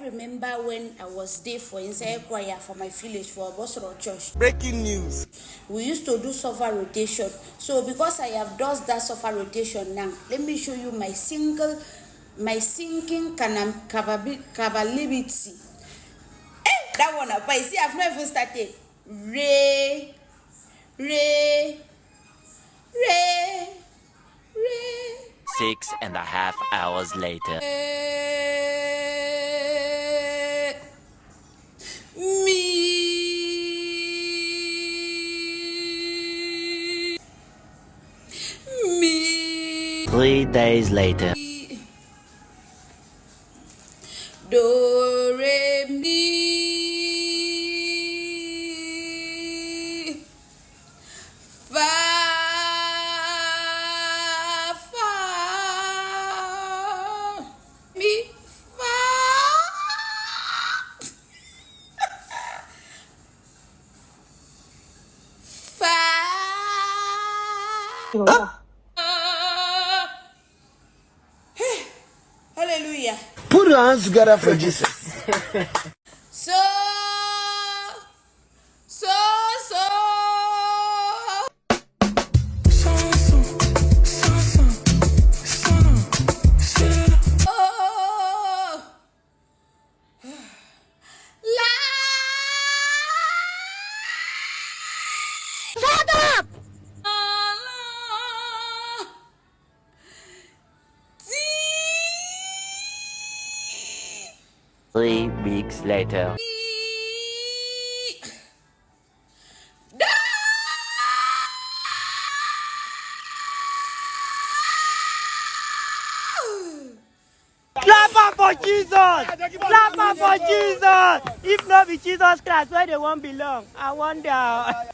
remember when I was there for inside choir for my village for Bosoro Church. Breaking news. We used to do suffer rotation. So because I have done that suffer rotation now, let me show you my singing capability. That one up. I see I've not even started. Re, re, re, re. 6.5 hours later. Me. 3 days later. Do, re, mi. Fa, fa. Mi, fa. Fa. Hallelujah. Put your hands together for Jesus. So. Shut up! 3 weeks later. Clap up for Jesus! Clap up for Jesus! If not be Jesus Christ, where they won't belong? I wonder.